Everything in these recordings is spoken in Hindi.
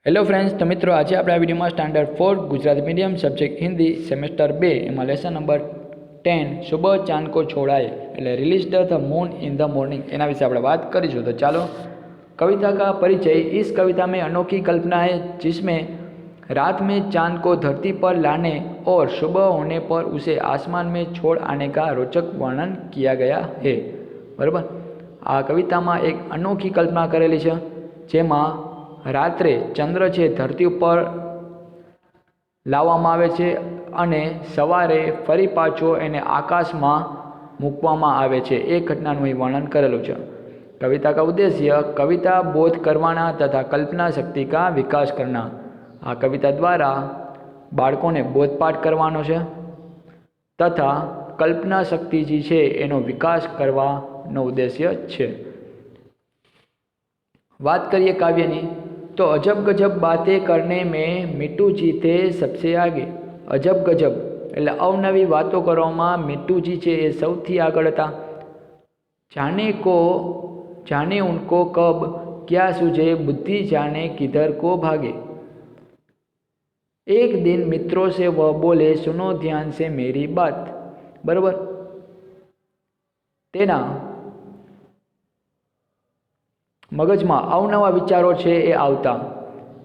हेलो फ्रेंड्स, तो मित्रों आज आप वीडियो में standard 4 Gujarati medium subject Hindi semester 2 एम लेसन नंबर 10 सुबह चांद को छोड़ाए at release the moon in the morning एना विषे आप बात करीशू। तो चलो कविता का परिचय। इस कविता में अनोखी कल्पना है जिसमें रात में चांद को धरती पर लाने और सुबह होने पर उसे आसमान में छोड़ आने का रोचक वर्णन किया गया है। बराबर, आ कविता में एक अनोखी कल्पना करेली है जेमा रात्रे चंद्र है धरती पर लाववामां आवे छे अने सवारे फरी पाछो एने आकाश में मूकवामां आवे छे। एक घटनानुं અહીં वर्णन करेलुं छे। कविता का उद्देश्य कविता बोध करवाना तथा कल्पना शक्ति का विकास करना। आ कविता द्वारा बाळकोने बोधपाठ करवानो छे तथा कल्पना शक्ति जी छे एनो विकास करवानो उद्देश्य छे। बात करिए काव्यनी तो अजब गजब बातें करने में मिट्टू जी थे सबसे आगे। अजब गजब एटले अवनवी बातों करवामां मिट्टू जी छे ए सौथी आगळ हता। जाने उनको कब क्या सूझे बुद्धि जाने किधर को भागे। एक दिन मित्रों से वह बोले सुनो ध्यान से मेरी बात। बराबर, तेना मगज में अवनवा विचारों है ए आवता।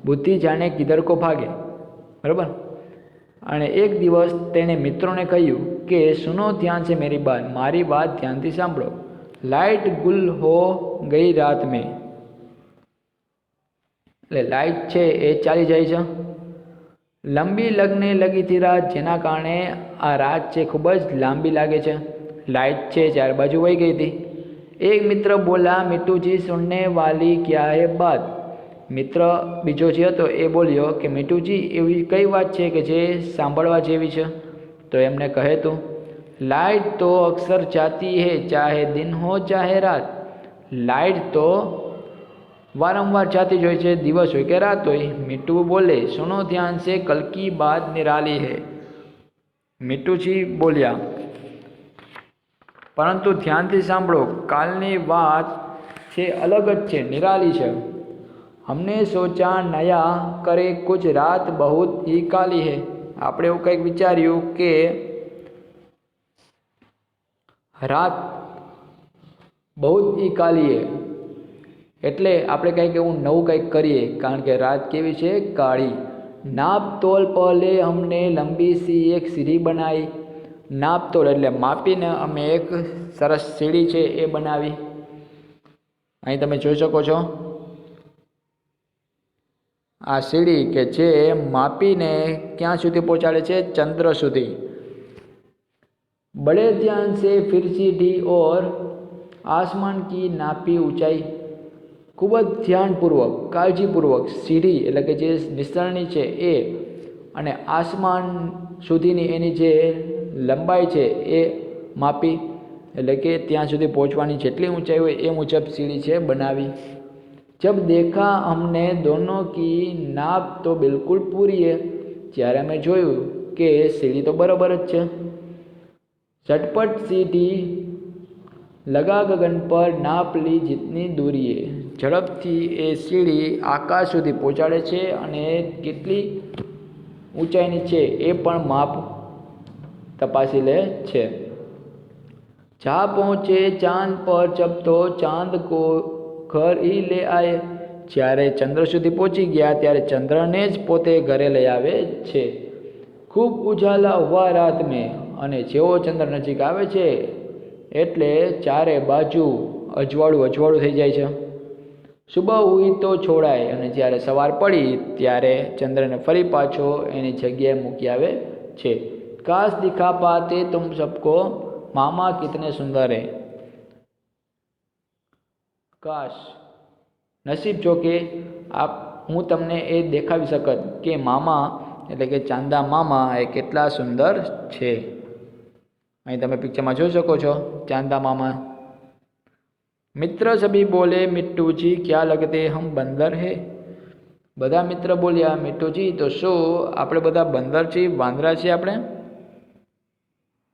बुद्धि जाने किधर को भागे। बराबर, अने एक दिवस तेने मित्रों ने कहूँ कि सुनो ध्यान से मेरी बात, मारी बात ध्यान थी सांभळो। लाइट गुल हो गई रात में એટલે लाइट है ए चाली जाए छे। लंबी लगने लगी थी रात जेना कारणे आ रात है खूब ज लांबी लागे छे। लाइट है चार बाजू वही गई थी। एक मित्र बोला मिट्टू जी सुनने वाली क्या है बात। मित्र बीजो छे तो ए बोलियो कि मिट्टू जी एवी कई बात है कि जे सांभळवा जेवी छे। तो एमने कहे तो लाइट तो अक्सर जाती है चाहे दिन हो चाहे रात। लाइट तो वारंवार जाती जो है दिवस हो कि रात हो। मिट्टू बोले सुनो ध्यान से कल की बात निराली है। मिट्टू जी बोलिया परंतु ध्यान थी सांभळो कालनी बात छे अलग ज छे, निराली छे। हमने सोचा नया करे कुछ रात बहुत ही काली है। आपणे एवुं कंईक विचार्युं के रात बहुत ही काली है एटले आपणे कंईक एवुं नवुं कंईक करीए कारण के रात केवी छे काળી। नाप तोल पहले हमने लंबी सी एक सीढ़ी बनाई। नाप तोल एटले मापीने अमे एक सरस सीढ़ी छे ए बनावी। अहीं तमे जोई शको छो आ सीढ़ी के जे मापीने क्यां सुधी पहोंचाडे छे चंद्र सुधी। बड़े ध्यान से फिर सीढ़ी और आसमान की नापी ऊंचाई। खूब ज ध्यानपूर्वक काळजीपूर्वक सीढ़ी एटले के जे निसरणी छे ए अने आसमान सुधीनी एनी जे लंबाई है ए मापी एटले के त्यां सुधी पहोंचवानी जेटली ऊंचाई होय ए मुजब सीढ़ी है बनावी। जब देखा हमने दोनों की नाप तो बिल्कुल पूरी है। त्यारे हमें जोयुं कि सीढ़ी तो बराबर ज छे। झटपट सीढ़ी लगा गगन पर नाप ली जितनी दूरी है। झड़पथी ए सीढ़ी आकाश सुधी पहोंचाडे छे अने केटली ऊंचाईनी छे ए पण माप तपासी ले छे। जा पहुँचे चांद पर जब तो चांद को घर ही ले आए। ज्यारे चंद्र सुधी पहुँची गया त्यारे चंद्र ने ज पोते घरे लई आवे छे। खूब उजाला हुआ रात में अने जेवो चंद्र नजीक आवे छे एटले चारे बाजू अजवाळुं अजवाळुं थई जाय छे। सुबह हुई तो छोड़ाए अने ज्यारे सवार पड़ी त्यारे चंद्र ने फरी पाछो एनी जग्याए मूकी आवे छे। काश दिखा पाते तुम सबको मामा कितने सुंदर है। काश नसीब जो के आप हूँ तमने ए देखावी सकत कि मामा एटले के चांदा मामा ए केटला सुंदर छे। अहीं तमे पिक्चर में जोई शको छो चांदा मामा। मित्र सभी बोले मिट्टू जी क्या लगते हम बंदर है। बधा मित्र बोलिया मिट्टू जी तो शू आपणे बधा बंदर छे वांदरा छे आपणे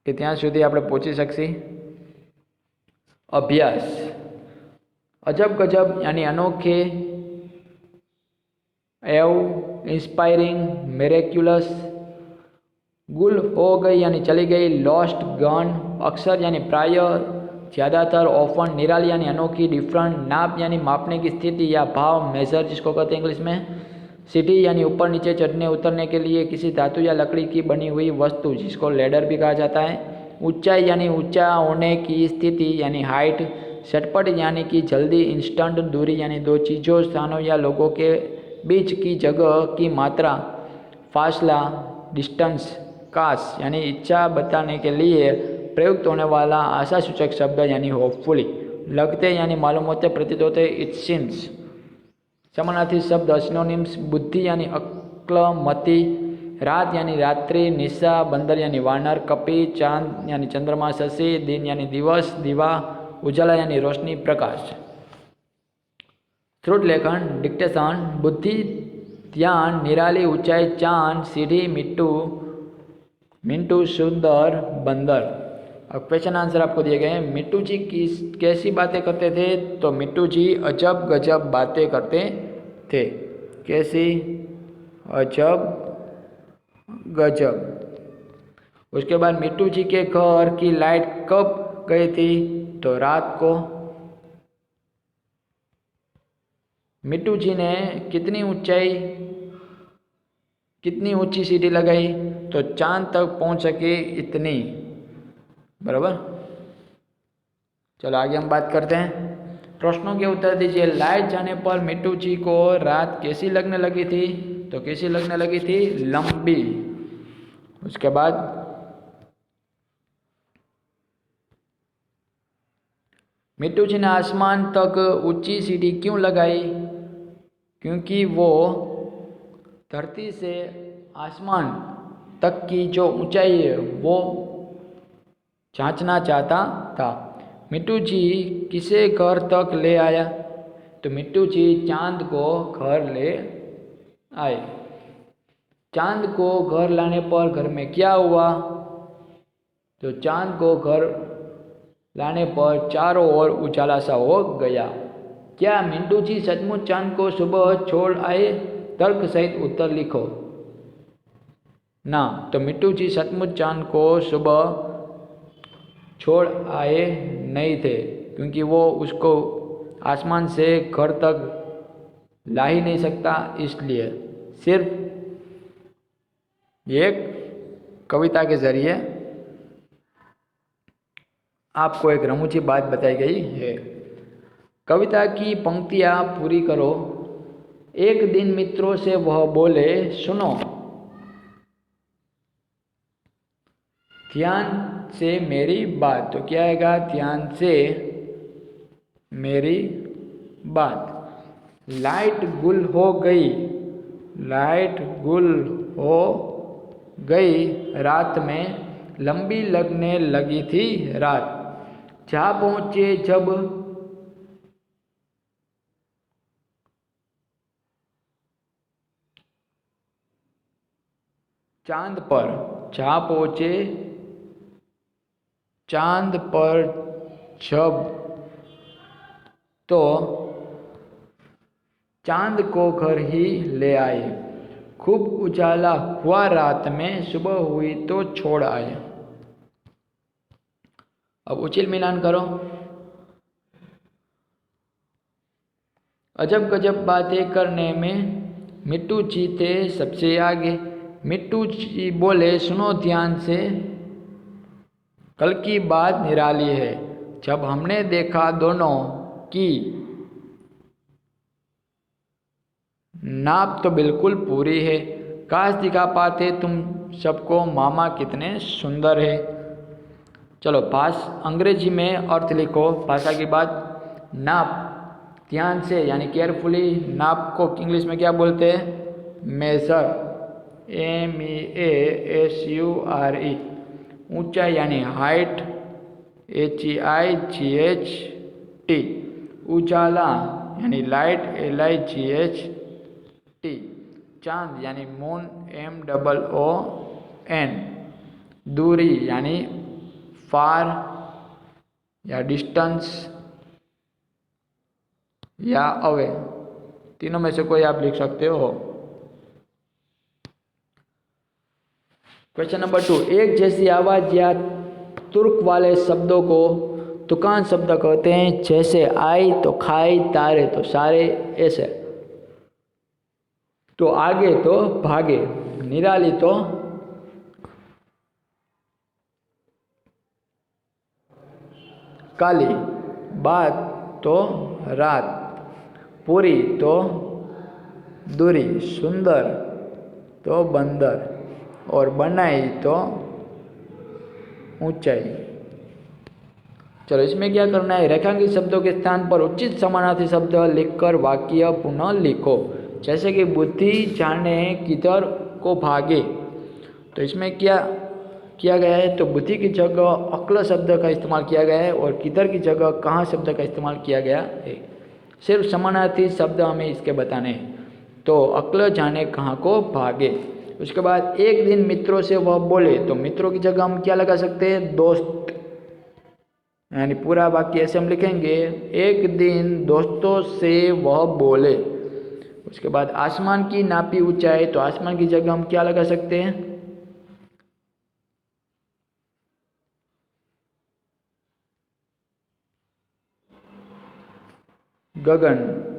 कि त्यां सुधी आपणे पहोंची शकशी। अभ्यास। अजब गजब यानी अनोखे एव इंस्पायरिंग, मेरेक्युलस, गुल हो गई यानी चली गई, लॉस्ट गन, अक्सर यानी प्राय, ज़्यादातर, ऑफन, निराली यानी अनोखी, डिफरेंट, नाप यानी मापने की स्थिति या भाव, मेजर जिसको कहते हैं इंग्लिश में, सीढ़ी यानी ऊपर नीचे चढ़ने उतरने के लिए किसी धातु या लकड़ी की बनी हुई वस्तु जिसको लेडर भी कहा जाता है, ऊंचाई यानी ऊंचा होने की स्थिति यानी हाइट, झटपट यानी कि जल्दी, इंस्टेंट, दूरी यानी दो चीज़ों, स्थानों या लोगों के बीच की जगह की मात्रा, फासला, डिस्टेंस, काश यानी इच्छा बताने के लिए प्रयुक्त होने वाला आशा सूचक शब्द यानी होपफुली, लगते यानी मालूम होते, प्रतीत होते, इट सीम्स। समानार्थी शब्द सिनोनिम्स, बुद्धि यानी अक्ल, मति, रात यानी रात्रि, निशा, बंदर यानी वानर, कपि, चांद यानी चंद्रमा, शशि, दिन यानी दिवस, दीवा, उजाला यानी रोशनी, प्रकाश। श्रुत लेखन, डिक्टेशन, बुद्धि, ध्यान, निराली, ऊंचाई, चांद, सीढ़ी, मिट्टू, मिंटू, सुंदर, बंदर। अब क्वेश्चन आंसर आपको दिए गए हैं। मिट्टू जी कैसी बातें करते थे? तो मिट्टू जी अजब गजब बातें करते थे। कैसी? अजब गजब। उसके बाद मिट्टू जी के घर की लाइट कब गई थी? तो रात को। मिट्टू जी ने कितनी ऊंची सीढ़ी लगाई? तो चांद तक पहुंच सके इतनी। बराबर। चलो आगे हम बात करते हैं। प्रश्नों के उत्तर दीजिए। लाइट जाने पर मिट्टू जी को रात कैसी लगने लगी थी? तो कैसी लगने लगी थी? लंबी। उसके बाद मिट्टू जी ने आसमान तक ऊंची सीढ़ी क्यों लगाई? क्योंकि वो धरती से आसमान तक की जो ऊंचाई है वो जांचना चाहता था। मिट्टू जी किसे घर तक ले आया? तो मिट्टू जी चांद को घर ले आए। चांद को घर लाने पर घर में क्या हुआ? तो चांद को घर लाने पर चारों ओर उजाला सा हो गया। क्या मिंटू जी सचमुच चांद को सुबह छोड़ आए? तर्क सहित उत्तर लिखो। ना, तो मिट्टू जी सचमुच चांद को सुबह छोड़ आए नहीं थे, क्योंकि वो उसको आसमान से घर तक ला ही नहीं सकता, इसलिए सिर्फ एक कविता के जरिए आपको एक रमूची बात बताई गई है। कविता की पंक्तियाँ पूरी करो। एक दिन मित्रों से वह बोले, सुनो ध्यान से मेरी बात। तो क्या आएगा? ध्यान से मेरी बात। लाइट गुल हो गई, लाइट गुल हो गई रात में, लंबी लगने लगी थी रात। जा पहुँचे जब चांद पर, जा पहुँचे चांद पर जब, तो चांद को घर ही ले आए। खूब उजाला हुआ रात में, सुबह हुई तो छोड़ आए। अब उचिल मिलान करो। अजब गजब बातें करने में मिट्टू जी थे सबसे आगे। मिट्टू जी बोले, सुनो ध्यान से, कल की बात निराली है। जब हमने देखा दोनों की नाप तो बिल्कुल पूरी है। काश दिखा पाते तुम सबको मामा कितने सुंदर है। चलो अंग्रेजी में अर्थ लिखो भाषा की बात। नाप, ध्यान से यानी केयरफुली। नाप को इंग्लिश में क्या बोलते हैं? Measure, MEASURE। ऊंचाई यानी हाइट, HEIGHT। उजाला यानी लाइट, LIGHT। चांद यानी मून, MOON। दूरी यानी फार या डिस्टेंस या अवे, तीनों में से कोई आप लिख सकते हो। क्वेश्चन नंबर 2, एक जैसी आवाज़ या तुर्क वाले शब्दों को तुकान शब्द कहते हैं, जैसे आई तो खाई, तारे तो सारे, ऐसे। तो आगे तो भागे, निराली तो काली, बात तो रात, पूरी तो दूरी, सुंदर तो बंदर, और बनाई तो ऊंचाई। चलो इसमें क्या करना है, रेखांकित शब्दों के स्थान पर उचित समानार्थी शब्द लिखकर वाक्य पुनः लिखो। जैसे कि बुद्धि जाने किधर को भागे, तो इसमें क्या किया गया है, तो बुद्धि की जगह अक्ल शब्द का इस्तेमाल किया गया है और किधर की जगह कहाँ शब्द का इस्तेमाल किया गया है। सिर्फ समानार्थी शब्द हमें इसके बताने हैं। तो अक्ल जाने कहाँ को भागे। उसके बाद एक दिन मित्रों से वह बोले, तो मित्रों की जगह हम क्या लगा सकते हैं, दोस्त, यानी पूरा वाक्य ऐसे हम लिखेंगे, एक दिन दोस्तों से वह बोले। उसके बाद आसमान की नापी ऊंचाई, तो आसमान की जगह हम क्या लगा सकते हैं, गगन।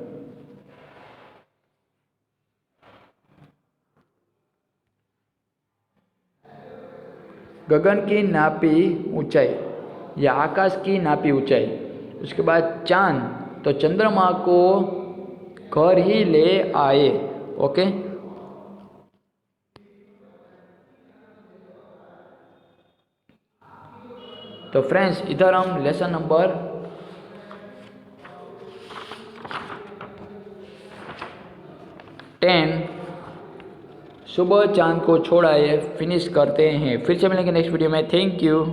गगन की नापी ऊंचाई या आकाश की नापी ऊंचाई। उसके बाद चांद, तो चंद्रमा को घर ही ले आए। ओके, तो फ्रेंड्स इधर हम लेसन नंबर 10 सुबह चांद को छोड़ा ये फिनिश करते हैं। फिर से मिलेंगे नेक्स्ट वीडियो में। Thank you.